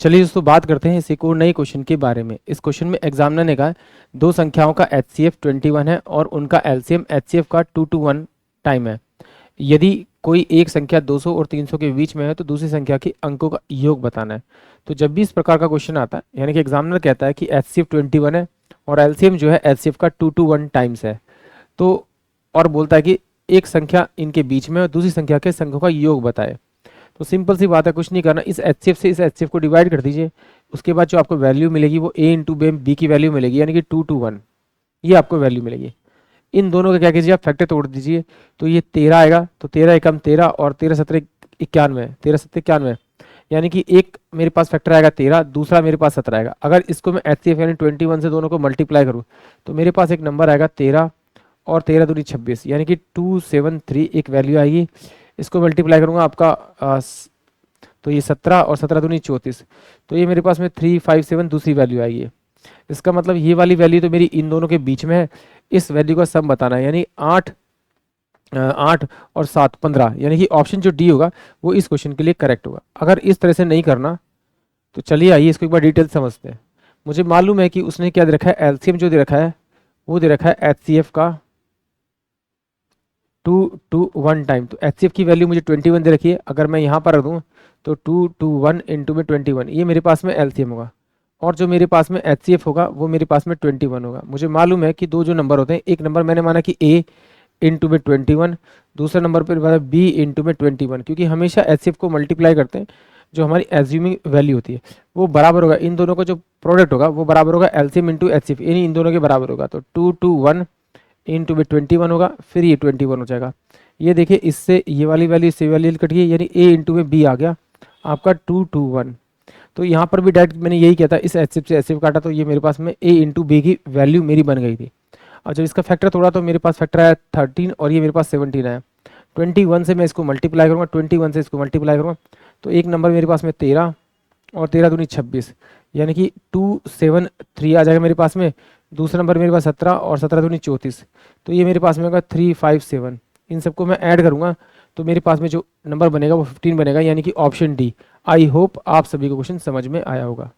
चलिए दोस्तों बात करते हैं इस एक और नए क्वेश्चन के बारे में। इस क्वेश्चन में एग्जामिनर ने कहा है दो संख्याओं का HCF 21 है और उनका LCM HCF का 2 to 1 टाइम है। यदि कोई एक संख्या 200 और 300 के बीच में है तो दूसरी संख्या के अंकों का योग बताना है। तो जब भी इस प्रकार का क्वेश्चन आता है, यानी कि एग्जामिनर कहता है कि HCF 21 है और LCM जो है HCF का 2 to 1 टाइम्स है, तो और बोलता है कि एक संख्या इनके बीच में और दूसरी संख्या के संख्यों का योग बताए। तो सिंपल सी बात है, कुछ नहीं करना, इस HCF से इस HCF को डिवाइड कर दीजिए। उसके बाद जो आपको वैल्यू मिलेगी वो A इंटू B की वैल्यू मिलेगी, यानी कि 2 to 1 ये आपको वैल्यू मिलेगी। इन दोनों का क्या कीजिए, आप फैक्टर तोड़ दीजिए। तो ये 13 आएगा, तो 13 एकम 13 और 13 सत्रह 91, 13 सत्रह 91, यानी कि एक मेरे पास फैक्टर आएगा 13, दूसरा मेरे पास 17 आएगा। अगर इसको मैं HCF यानी 21 से दोनों को मल्टीप्लाई करूँ तो मेरे पास एक नंबर आएगा 13 और 13 दूनी 26, यानी कि 273 एक वैल्यू आएगी। इसको मल्टीप्लाई करूँगा आपका तो ये 17 और 17 दूनी 34, तो ये मेरे पास में 357 दूसरी वैल्यू आएगी। इसका मतलब ये वाली वैल्यू तो मेरी इन दोनों के बीच में है। इस वैल्यू का सम बताना है, यानी 8 और 7 15, यानी कि ऑप्शन जो डी होगा वो इस क्वेश्चन के लिए करेक्ट होगा। अगर इस तरह से नहीं करना तो चलिए आइए इसको एक बार डिटेल समझते हैं। मुझे मालूम है कि उसने क्या दे रखा है, एलसीएम जो दे रखा है वो दे रखा है HCF का 2 to 1 टाइम। तो HCF की वैल्यू मुझे 21 दे रखी है। अगर मैं यहाँ पर रख दूँ तो 2 to 1 इंटू में 21, ये मेरे पास में LCM होगा, और जो मेरे पास में HCF होगा वो मेरे पास में 21 होगा। मुझे मालूम है कि दो जो नंबर होते हैं, एक नंबर मैंने माना कि A इंटू में 21, दूसरा नंबर पर B इंटू में 21, क्योंकि हमेशा HCF को मल्टीप्लाई करते हैं, जो हमारी एज्यूमिंग वैल्यू होती है वो बराबर होगा, इन दोनों का जो प्रोडक्ट होगा वो बराबर होगा LCM इंटू HCF, यानी इन दोनों के बराबर होगा। तो 2 to 1 इंटू में 21 होगा, फिर ये 21 हो जाएगा। ये देखिए इससे ये वाली वैल्यू इससे वाली कट गई, यानी A इंटू में B आ गया आपका 2 to 1। तो यहाँ पर भी डायरेक्ट मैंने यही किया था, इस HCF से HCF काटा तो ये मेरे पास में A इंटू B की वैल्यू मेरी बन गई थी। और जब इसका फैक्टर तोड़ा तो मेरे पास फैक्टर आया 13 और ये मेरे पास 17 आया। 21 से मैं इसको मल्टीप्लाई करूँगा, 21 से इसको मल्टीप्लाई करूँगा तो एक नंबर मेरे पास में 13 और 13 दूनी 26, यानी कि 273 आ जाएगा मेरे पास में। दूसरा नंबर मेरे पास 17 और 17 दूनी 34, तो ये मेरे पास में होगा 357। इन सबको मैं ऐड करूँगा तो मेरे पास में जो नंबर बनेगा वो 15 बनेगा, यानी कि ऑप्शन डी। आई होप आप सभी को क्वेश्चन समझ में आया होगा।